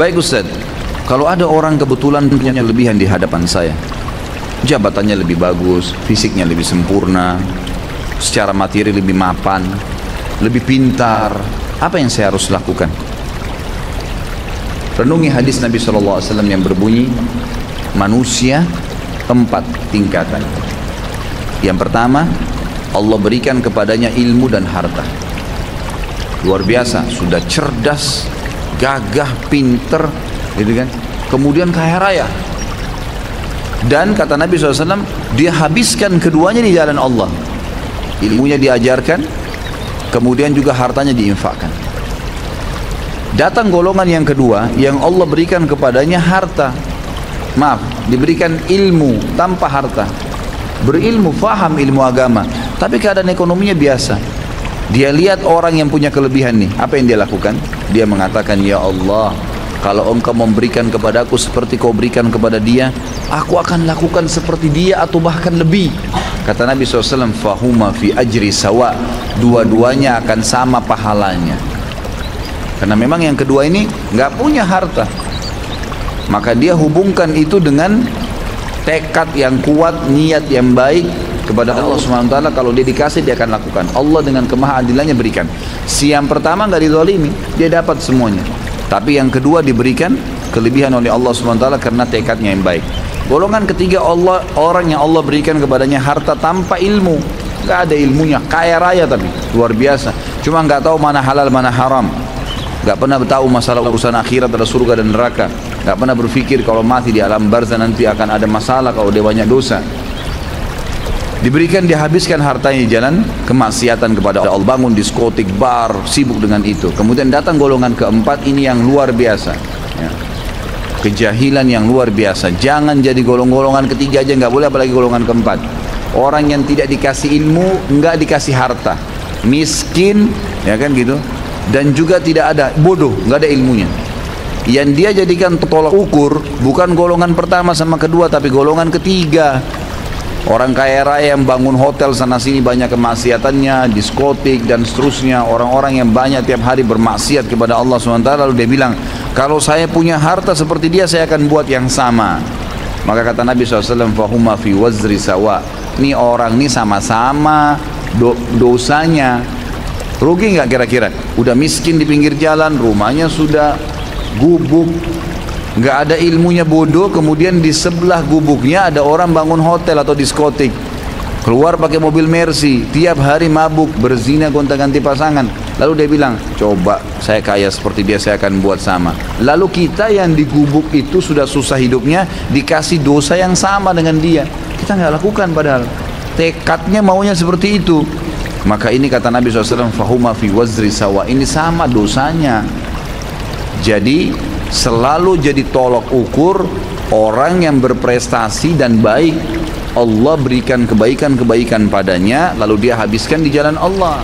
Baik Ustaz, kalau ada orang kebetulan punya kelebihan di hadapan saya, jabatannya lebih bagus, fisiknya lebih sempurna, secara materi lebih mapan, lebih pintar, apa yang saya harus lakukan? Renungi hadis Nabi SAW yang berbunyi, manusia 4 tingkatan. Yang pertama, Allah berikan kepadanya ilmu dan harta. Luar biasa, sudah cerdas, gagah, pinter, gitu kan? Kemudian kaya raya. Dan kata Nabi SAW, dia habiskan keduanya di jalan Allah. Ilmunya diajarkan, kemudian juga hartanya diinfakkan. Datang golongan yang kedua, yang Allah berikan kepadanya harta. Maaf, diberikan ilmu tanpa harta. Berilmu, faham ilmu agama, tapi keadaan ekonominya biasa. Dia lihat orang yang punya kelebihan nih, apa yang dia lakukan? Dia mengatakan, ya Allah, kalau engkau memberikan kepadaku seperti kau berikan kepada dia, aku akan lakukan seperti dia atau bahkan lebih. Kata Nabi SAW, fahuma fi ajri sawa, dua-duanya akan sama pahalanya. Karena memang yang kedua ini nggak punya harta, maka dia hubungkan itu dengan tekad yang kuat, niat yang baik kepada Allah SWT. Kalau dia dikasih, dia akan lakukan. Allah dengan kemahaadilannya berikan. Si yang pertama nggak dizalimi, dia dapat semuanya. Tapi yang kedua diberikan kelebihan oleh Allah SWT karena tekadnya yang baik. Golongan ketiga, orang yang Allah berikan kepadanya harta tanpa ilmu, nggak ada ilmunya, kaya raya tapi luar biasa, cuma nggak tahu mana halal mana haram, nggak pernah tahu masalah urusan akhirat, ada surga dan neraka, nggak pernah berpikir kalau mati di alam barzah nanti akan ada masalah kalau dia banyak dosa. Diberikan, dihabiskan hartanya di jalan kemaksiatan kepada Allah, bangun diskotik, bar, sibuk dengan itu. Kemudian datang golongan keempat, ini yang luar biasa ya. Kejahilan yang luar biasa. Jangan jadi golongan ketiga aja, nggak boleh, apalagi golongan keempat. Orang yang tidak dikasih ilmu, nggak dikasih harta, miskin, ya kan gitu, dan juga tidak ada, bodoh, nggak ada ilmunya. Yang dia jadikan tolak ukur bukan golongan pertama sama kedua, tapi golongan ketiga. Orang kaya raya yang bangun hotel sana sini banyak kemaksiatannya, diskotik dan seterusnya. Orang-orang yang banyak tiap hari bermaksiat kepada Allah SWT, lalu dia bilang, kalau saya punya harta seperti dia, saya akan buat yang sama. Maka kata Nabi SAW, fahuma fi wazri sawa. Ini orang ini sama-sama dosanya. Rugi nggak kira-kira? Udah miskin di pinggir jalan, rumahnya sudah gubuk, nggak ada ilmunya, bodoh. Kemudian di sebelah gubuknya ada orang bangun hotel atau diskotik, keluar pakai mobil Mercy, tiap hari mabuk, berzina, gonta-ganti pasangan. Lalu dia bilang, coba saya kaya seperti dia, saya akan buat sama. Lalu kita yang di gubuk itu sudah susah hidupnya, dikasih dosa yang sama dengan dia, kita nggak lakukan, padahal tekadnya maunya seperti itu. Maka ini kata Nabi SAW, fahuma fi wazri sawa, ini sama dosanya. Jadi selalu jadi tolok ukur orang yang berprestasi dan baik. Allah berikan kebaikan-kebaikan padanya, lalu dia habiskan di jalan Allah.